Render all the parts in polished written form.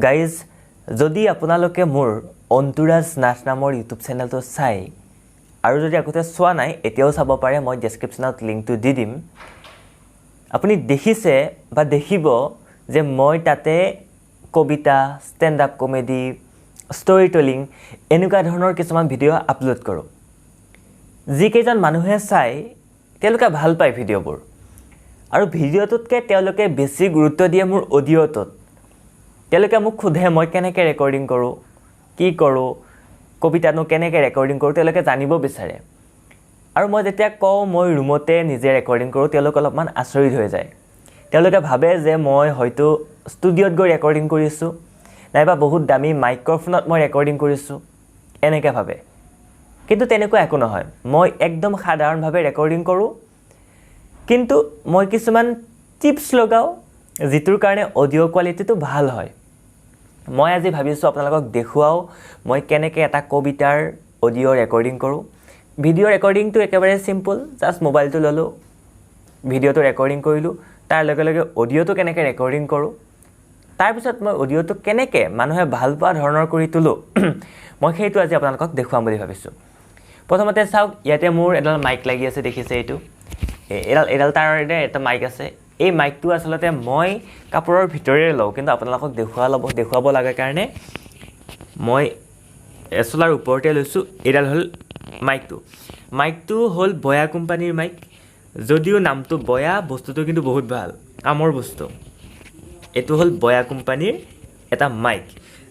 guys যদি আপোনালোকে মোৰ অন্তৰাজ নাচ নামৰ ইউটিউব চেনেলটো চাই আৰু যদি আগতে চোৱা নাই এতিয়াও চাব পাৰে মই ডেছক্ৰিপশ্যনত লিংকটো দি দিম আপুনি দেখিছে বা দেখিব যে মই তাতে কবিতা stand up comedy story telling এনেকুৱা ধৰণৰ কিছুমান ভিডিঅ' আপলোড কৰোঁ যিকেইজন মানুহে চাই তেওঁলোকে ভাল পায় ভিডিঅ'বোৰ আৰু ভিডিঅ'টোতকৈ তেওঁলোকে বেছি গুৰুত্ব দিয়ে মোৰ অডিঅ'টোত তেওঁলোকে মোক সোধে মই কেনেকৈ ৰেকৰ্ডিং কৰোঁ কি কৰোঁ কবিতানো কেনেকৈ ৰেকৰ্ডিং কৰোঁ তেওঁলোকে জানিব বিচাৰে আৰু মই যেতিয়া কওঁ মই ৰুমতে নিজে ৰেকৰ্ডিং কৰোঁ তেওঁলোক অলপমান আচৰিত হৈ যায় তেওঁলোকে ভাবে যে মই হয়তো ষ্টুডিঅ'ত গৈ ৰেকৰ্ডিং কৰিছোঁ নাইবা বহুত দামী মাইক্ৰফোনত মই ৰেকৰ্ডিং কৰিছোঁ এনেকৈ ভাবে কিন্তু তেনেকুৱা একো নহয় মই একদম সাধাৰণভাৱে ৰেকৰ্ডিং কৰোঁ কিন্তু মই কিছুমান টিপছ লগাওঁ যিটোৰ কাৰণে অডিঅ' কোৱালিটিটো ভাল হয় মই আজি ভাবিছোঁ আপোনালোকক দেখুৱাও মই কেনেকৈ এটা কবিতাৰ অডিঅ' ৰেকৰ্ডিং কৰোঁ ভিডিঅ' ৰেকৰ্ডিংটো একেবাৰে চিম্পল জাষ্ট মোবাইলটো ল'লোঁ ভিডিঅ'টো ৰেকৰ্ডিং কৰিলোঁ তাৰ লগে লগে অডিঅ'টো কেনেকৈ ৰেকৰ্ডিং কৰোঁ তাৰপিছত মই অডিঅ'টো কেনেকৈ মানুহে ভাল পোৱা ধৰণৰ কৰি তোলোঁ মই সেইটো আজি আপোনালোকক দেখুৱাম বুলি ভাবিছোঁ প্ৰথমতে চাওক ইয়াতে মোৰ এডাল মাইক লাগি আছে দেখিছে এইটো এডাল তাৰেৰে এটা মাইক আছে এই মাইকটো আচলতে মই কাপোৰৰ ভিতৰেৰে লওঁ কিন্তু আপোনালোকক দেখুৱাব লাগে কাৰণে মই এচলাৰ ওপৰতে লৈছোঁ এইডাল হ'ল মাইকটো হ'ল বয়া কোম্পানীৰ মাইক যদিও নামটো বয়া বস্তুটো কিন্তু বহুত ভাল কামৰ বস্তু এইটো হ'ল বয়া কোম্পানীৰ এটা মাইক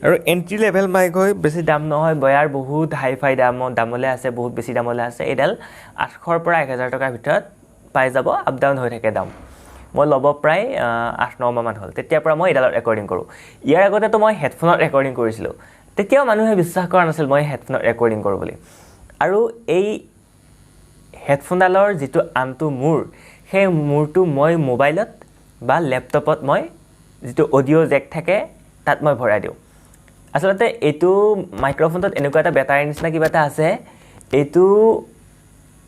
আৰু এণ্ট্ৰি লেভেল মাইক হয় বেছি দাম নহয় বয়াৰ বহুত হাই ফাই দামলৈ আছে বহুত বেছি দামলৈ আছে এইডাল 800ৰ পৰা 1000 টকাৰ ভিতৰত পাই যাব আপ ডাউন হৈ থাকে দাম মই ল'ব প্ৰায় 8-9 মাহমান হ'ল তেতিয়াৰ পৰা মই এইডালত ৰেকৰ্ডিং কৰোঁ ইয়াৰ আগতেতো মই হেডফোনত ৰেকৰ্ডিং কৰিছিলোঁ তেতিয়াও মানুহে বিশ্বাস কৰা নাছিল মই হেডফোনত ৰেকৰ্ডিং কৰোঁ বুলি আৰু এই হেডফোনডালৰ যিটো আনটো মূৰ সেই মূৰটো মই মোবাইলত বা লেপটপত মই যিটো অডিঅ' জেক থাকে তাত মই ভৰাই দিওঁ আচলতে এইটো মাইক্ৰফোনটোত এনেকুৱা এটা বেটাৰীৰ নিচিনা কিবা এটা আছে এইটো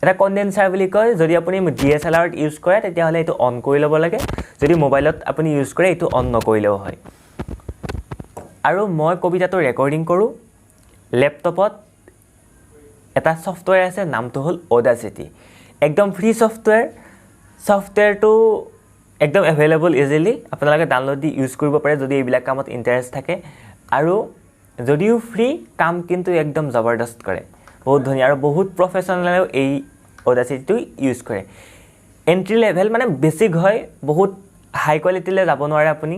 এটা কনডেনচাৰ বুলি কয় যদি আপুনি DSLRত ইউজ কৰে তেতিয়াহ'লে এইটো অন কৰি ল'ব লাগে যদি মোবাইলত আপুনি ইউজ কৰে এইটো অন নকৰিলেও হয় আৰু মই কবিতাটো ৰেকৰ্ডিং কৰোঁ লেপটপত এটা ছফ্টৱেৰ আছে নামটো হ'ল অডাচিটি একদম ফ্ৰী ছফ্টৱেৰটো একদম এভেইলেবল ইজিলি আপোনালোকে ডাউনলোড দি ইউজ কৰিব পাৰে যদি এইবিলাক কামত ইণ্টাৰেষ্ট থাকে আৰু যদিও ফ্ৰী কাম কিন্তু একদম জবৰদস্ত কৰে বহুত ধুনীয়া আৰু বহুত প্ৰফেশ্যনেলেও এই অডাচিটিটো ইউজ কৰে এণ্ট্ৰি লেভেল মানে বেছিক হয় বহুত হাই কোৱালিটিলৈ যাব নোৱাৰে আপুনি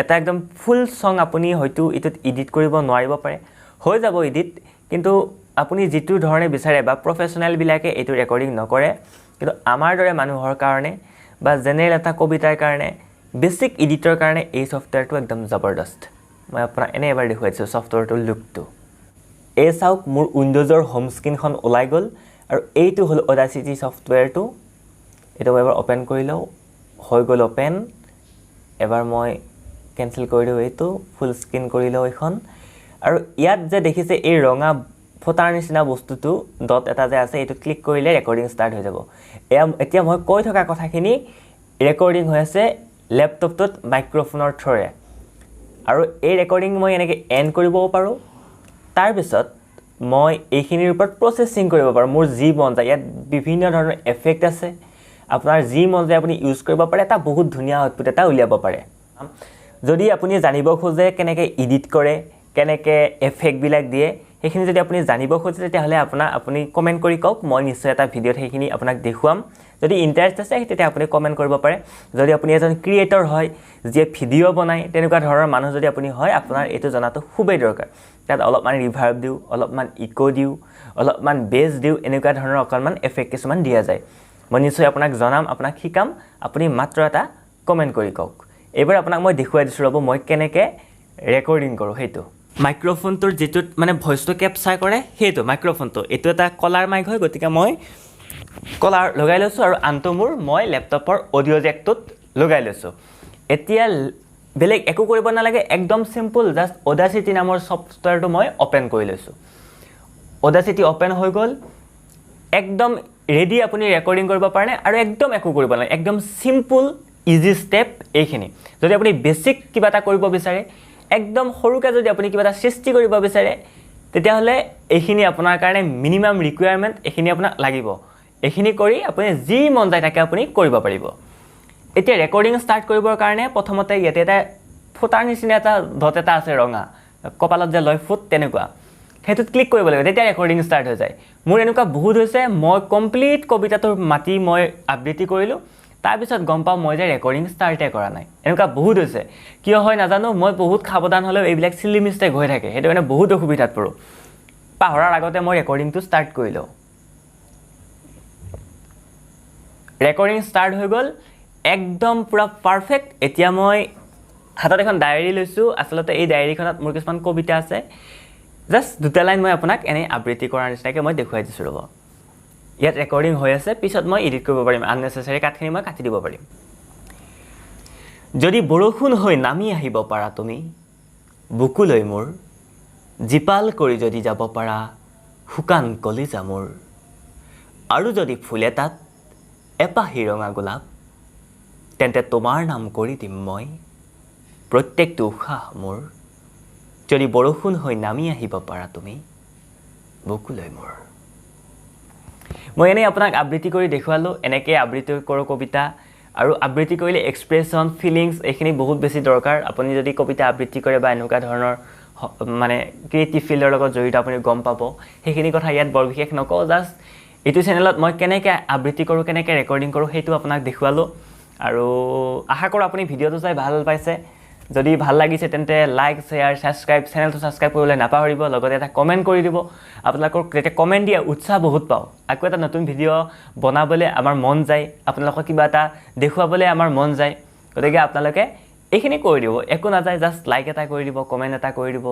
এটা একদম ফুল ছং আপুনি হয়তো এইটোত এডিট কৰিব নোৱাৰিব পাৰে হৈ যাব এডিট কিন্তু আপুনি যিটো ধৰণে বিচাৰে বা প্ৰফেশ্যনেলবিলাকে এইটো ৰেকৰ্ডিং নকৰে কিন্তু আমাৰ দৰে মানুহৰ কাৰণে বা জেনেৰেল এটা কবিতাৰ কাৰণে বেছিক এডিটৰ কাৰণে এই ছফ্টৱেৰটো একদম জবৰদস্ত মই আপোনাক এনে এবাৰ দেখুৱাই দিছোঁ ছফ্টৱেৰটোৰ লুকটো এই চাওক মোৰ উইণ্ড'জৰ হোম স্ক্ৰীনখন ওলাই গ'ল আৰু এইটো হ'ল অডাচিটি ছফ্টৱেৰটো এইটো মই এবাৰ অ'পেন কৰি লওঁ হৈ গ'ল অ'পেন এবাৰ মই কেঞ্চেল কৰি দিওঁ এইটো ফুল স্ক্ৰীন কৰি লওঁ এইখন আৰু ইয়াত যে দেখিছে এই ৰঙা ফটাৰ নিচিনা বস্তুটো ডট এটা যে আছে এইটো ক্লিক কৰিলে ৰেকৰ্ডিং ষ্টাৰ্ট হৈ যাব এতিয়া মই কৈ থকা কথাখিনি ৰেকৰ্ডিং হৈ আছে লেপটপটোত মাইক্ৰফোনৰ থ্ৰুৰে আৰু এই ৰেকৰ্ডিং মই এনেকৈ এণ্ড কৰিবও পাৰোঁ তাৰপিছত মই এইখিনিৰ ওপৰত প্ৰচেছিং কৰিব পাৰোঁ মোৰ যি মন যায় ইয়াত বিভিন্ন ধৰণৰ এফেক্ট আছে আপোনাৰ যি মন যায় আপুনি ইউজ কৰিব পাৰে এটা বহুত ধুনীয়া আউটপুট এটা উলিয়াব পাৰে যদি আপুনি জানিব খোজে কেনেকৈ এডিট কৰে কেনেকৈ এফেক্টবিলাক দিয়ে সেইখিনি যদি আপুনি জানিব খোজে তেতিয়াহ'লে আপুনি কমেণ্ট কৰি কওক মই নিশ্চয় এটা ভিডিঅ'ত সেইখিনি আপোনাক দেখুৱাম যদি ইণ্টাৰেষ্ট আছে তেতিয়া আপুনি কমেণ্ট কৰিব পাৰে যদি আপুনি এজন ক্ৰিয়েটৰ হয় যিয়ে ভিডিঅ' বনায় তেনেকুৱা ধৰণৰ মানুহ যদি আপুনি হয় আপোনাৰ এইটো জনাটো খুবেই দৰকাৰ তাত অলপমান ৰিভাৰ্ব দিওঁ অলপমান ইক' দিওঁ অলপমান বেছ দিওঁ এনেকুৱা ধৰণৰ অকণমান এফেক্ট কিছুমান দিয়া যায় মই নিশ্চয় আপোনাক জনাম আপোনাক শিকাম আপুনি মাত্ৰ এটা কমেণ্ট কৰি কওক এইবাৰ আপোনাক মই দেখুৱাই দিছোঁ ৰ'ব মই কেনেকৈ ৰেকৰ্ডিং কৰোঁ সেইটো মাইক্ৰফোনটোৰ যিটোত মানে ভইচটো কেপচাৰ কৰে সেইটো মাইক্ৰফোনটো এইটো এটা কলাৰ মাইক হয় গতিকে মই কলাৰ লগাই লৈছোঁ আৰু আনটো মোৰ মই লেপটপৰ অডিঅ' জেকটোত লগাই লৈছোঁ এতিয়া বেলেগ একো কৰিব নালাগে একদম চিম্পল জাষ্ট অডাচিটি নামৰ ছফ্টৱেৰটো মই অ'পেন কৰি লৈছোঁ অডাচিটি অ'পেন হৈ গ'ল একদম ৰেডি আপুনি ৰেকৰ্ডিং কৰিব পাৰে আৰু একদম একো কৰিব নালাগে একদম চিম্পল ইজি ষ্টেপ এইখিনি যদি আপুনি বেছিক কিবা এটা কৰিব বিচাৰে একদম সৰুকৈ যদি আপুনি কিবা এটা সৃষ্টি কৰিব বিচাৰে তেতিয়াহ'লে এইখিনি আপোনাৰ কাৰণে মিনিমাম ৰিকুৱাৰমেণ্ট এইখিনি আপোনাক লাগিব এইখিনি কৰি আপুনি যি মন যায় তাকে আপুনি কৰিব পাৰিব এতিয়া ৰেকৰ্ডিং ষ্টাৰ্ট কৰিবৰ কাৰণে প্ৰথমতে ইয়াতে এটা ফুটাৰ নিচিনা এটা ডট এটা আছে ৰঙা কপালত যে লয় ফুট তেনেকুৱা সেইটোত ক্লিক কৰিব লাগিব তেতিয়া ৰেকৰ্ডিং ষ্টাৰ্ট হৈ যায় মোৰ এনেকুৱা বহুত হৈছে মই কমপ্লিট কবিতাটোৰ মাতি মই আবৃত্তি কৰিলোঁ তাৰপিছত গম পাওঁ মই যে ৰেকৰ্ডিং ষ্টাৰ্টে কৰা নাই এনেকুৱা বহুত হৈছে কিয় হয় নাজানো মই বহুত সাৱধান হ'লেও এইবিলাক চিলি মিষ্টেক হৈ থাকে সেইটো কাৰণে বহুত অসুবিধাত পৰোঁ পাহৰাৰ আগতে মই ৰেকৰ্ডিংটো ষ্টাৰ্ট কৰি লওঁ ৰেকৰ্ডিং ষ্টাৰ্ট হৈ গ'ল একদম পুৰা পাৰফেক্ট এতিয়া মই হাতত এখন ডায়েৰী লৈছোঁ আচলতে এই ডায়েৰীখনত মোৰ কিছুমান কবিতা আছে জাষ্ট দুটা লাইন মই আপোনাক এনেই আবৃত্তি কৰাৰ নিচিনাকৈ মই দেখুৱাই দিছোঁ ৰ'ব ইয়াত ৰেকৰ্ডিং হৈ আছে পিছত মই এডিট কৰিব পাৰিম আননেচেচাৰী কাটখিনি মই কাটি দিব পাৰিম যদি বৰষুণ হৈ নামি আহিব পাৰা তুমি বুকুলৈ মোৰ জীপাল কৰি যদি যাব পাৰা শুকান কলিজা মোৰ আৰু যদি ফুলে তাত এপাহি ৰঙা গোলাপ তেন্তে তোমাৰ নাম কৰি দিম মই প্ৰত্যেকটো উশাহ মোৰ যদি বৰষুণ হৈ নামি আহিব পাৰা তুমি বুকুলৈ মোৰ মই এনেই আপোনাক আবৃত্তি কৰি দেখুৱালোঁ এনেকৈ আবৃত্তি কৰোঁ কবিতা আৰু আবৃত্তি কৰিলে এক্সপ্ৰেছন ফিলিংছ এইখিনি বহুত বেছি দৰকাৰ আপুনি যদি কবিতা আবৃত্তি কৰে বা এনেকুৱা ধৰণৰ মানে ক্ৰিয়েটিভ ফিল্ডৰ লগত জড়িত আপুনি গম পাব সেইখিনি কথা ইয়াত বৰ বিশেষ নকওঁ জাষ্ট এইটো চেনেলত মই কেনেকৈ আবৃত্তি কৰোঁ কেনেকৈ ৰেকৰ্ডিং কৰোঁ সেইটো আপোনাক দেখুৱালোঁ আৰু আশা কৰোঁ আপুনি ভিডিঅ'টো চাই ভাল পাইছে যদি ভাল লাগিছে তেন্তে লাইক শ্বেয়াৰ ছাবস্ক্ৰাইব চেনেলটো ছাবস্ক্ৰাইব কৰিবলৈ নাপাহৰিব লগতে এটা কমেণ্ট কৰি দিব আপোনালোকৰ তেতিয়া কমেণ্ট দিয়া উৎসাহ বহুত পাওঁ আকৌ এটা নতুন ভিডিঅ' বনাবলৈ আমাৰ মন যায় আপোনালোকক কিবা এটা দেখুৱাবলৈ আমাৰ মন যায় গতিকে আপোনালোকে এইখিনি কৰি দিব একো নাযায় জাষ্ট লাইক এটা কৰি দিব কমেণ্ট এটা কৰি দিব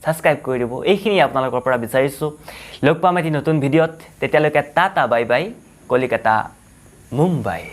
ছাবস্ক্ৰাইব কৰি দিব এইখিনি আপোনালোকৰ পৰা বিচাৰিছোঁ লগ পাম এটি নতুন ভিডিঅ'ত তেতিয়ালৈকে tata bye bye Kolkata Mumbai